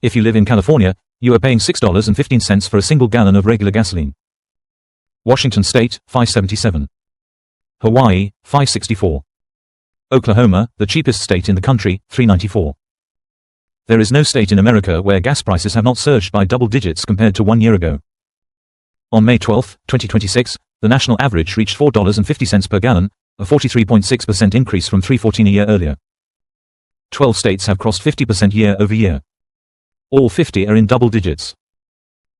If you live in California, you are paying $6.15 for a single gallon of regular gasoline. Washington State, $5.77. Hawaii, $5.64. Oklahoma, the cheapest state in the country, $3.94. There is no state in America where gas prices have not surged by double digits compared to 1 year ago. On May 12, 2026, the national average reached $4.50 per gallon, a 43.6% increase from $3.14 a year earlier. 12 states have crossed 50% year over year. All 50 are in double digits.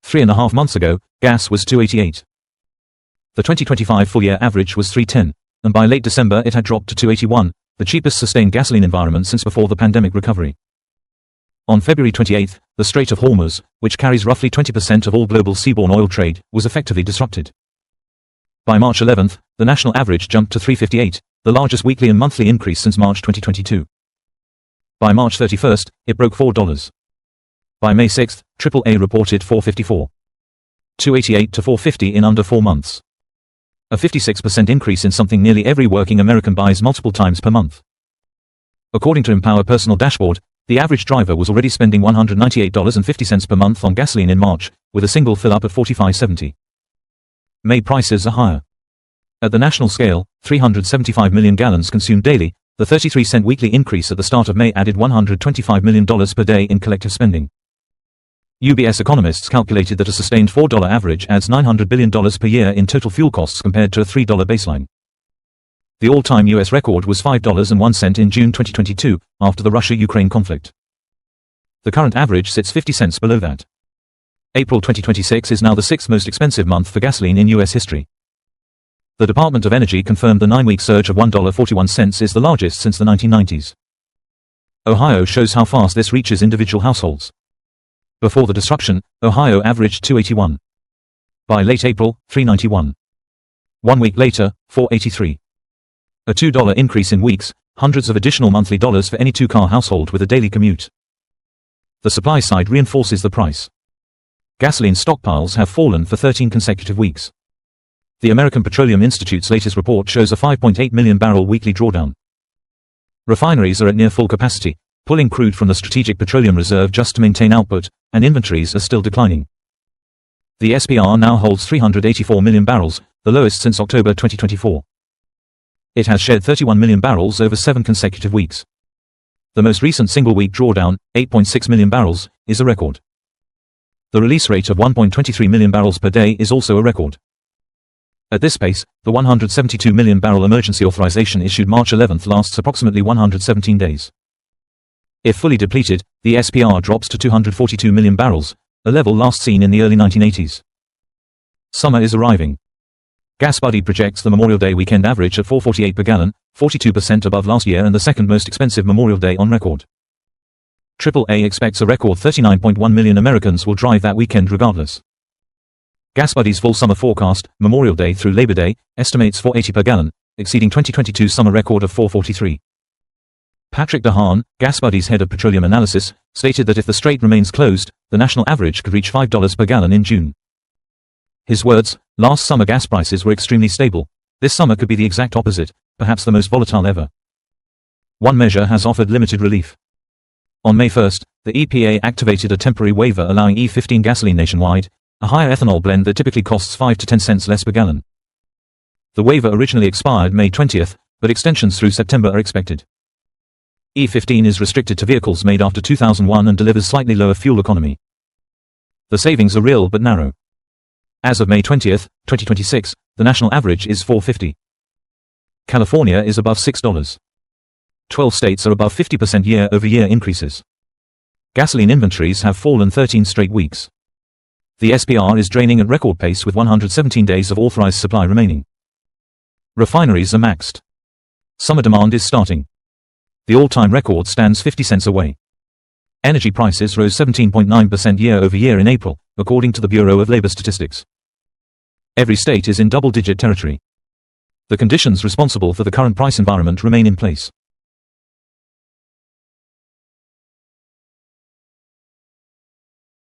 3.5 months ago, gas was $2.88. The 2025 full-year average was $3.10, and by late December it had dropped to $2.81, the cheapest sustained gasoline environment since before the pandemic recovery. On February 28, the Strait of Hormuz, which carries roughly 20% of all global seaborne oil trade, was effectively disrupted. By March 11, the national average jumped to $3.58, the largest weekly and monthly increase since March 2022. By March 31, it broke $4. By May 6, AAA reported $4.54. $2.88 to $4.50 in under 4 months. A 56% increase in something nearly every working American buys multiple times per month. According to Empower Personal Dashboard, the average driver was already spending $198.50 per month on gasoline in March, with a single fill-up at $45.70. May prices are higher. At the national scale, 375 million gallons consumed daily. The 33-cent weekly increase at the start of May added $125 million per day in collective spending. UBS economists calculated that a sustained $4 average adds $900 billion per year in total fuel costs compared to a $3 baseline. The all-time U.S. record was $5.01 in June 2022, after the Russia-Ukraine conflict. The current average sits 50 cents below that. April 2026 is now the 6th most expensive month for gasoline in U.S. history. The Department of Energy confirmed the 9-week surge of $1.41 is the largest since the 1990s. Ohio shows how fast this reaches individual households. Before the disruption, Ohio averaged $2.81. By late April, $3.91. 1 week later, $4.83. A $2 increase in weeks, hundreds of additional monthly dollars for any two-car household with a daily commute. The supply side reinforces the price. Gasoline stockpiles have fallen for 13 consecutive weeks. The American Petroleum Institute's latest report shows a 5.8 million barrel weekly drawdown. Refineries are at near full capacity, pulling crude from the Strategic Petroleum Reserve just to maintain output, and inventories are still declining. The SPR now holds 384 million barrels, the lowest since October 2024. It has shed 31 million barrels over 7 consecutive weeks. The most recent single-week drawdown, 8.6 million barrels, is a record. The release rate of 1.23 million barrels per day is also a record. At this pace, the 172 million barrel emergency authorization issued March 11 lasts approximately 117 days. If fully depleted, the SPR drops to 242 million barrels, a level last seen in the early 1980s. Summer is arriving. GasBuddy projects the Memorial Day weekend average at $4.48 per gallon, 42% above last year and the second most expensive Memorial Day on record. AAA expects a record 39.1 million Americans will drive that weekend regardless. GasBuddy's full summer forecast, Memorial Day through Labor Day, estimates $4.80 per gallon, exceeding 2022's summer record of $4.43. Patrick DeHaan, GasBuddy's head of petroleum analysis, stated that if the strait remains closed, the national average could reach $5 per gallon in June. His words, "Last summer gas prices were extremely stable. This summer could be the exact opposite, perhaps the most volatile ever." One measure has offered limited relief. On May 1, the EPA activated a temporary waiver allowing E15 gasoline nationwide, a higher ethanol blend that typically costs 5 to 10 cents less per gallon. The waiver originally expired May 20, but extensions through September are expected. E15 is restricted to vehicles made after 2001 and delivers slightly lower fuel economy. The savings are real but narrow. As of May 20, 2026, the national average is $4.50. California is above $6. 12 states are above 50% year-over-year increases. Gasoline inventories have fallen 13 straight weeks. The SPR is draining at record pace with 117 days of authorized supply remaining. Refineries are maxed. Summer demand is starting. The all-time record stands 50 cents away. Energy prices rose 17.9% year-over-year in April, according to the Bureau of Labor Statistics. Every state is in double-digit territory. The conditions responsible for the current price environment remain in place.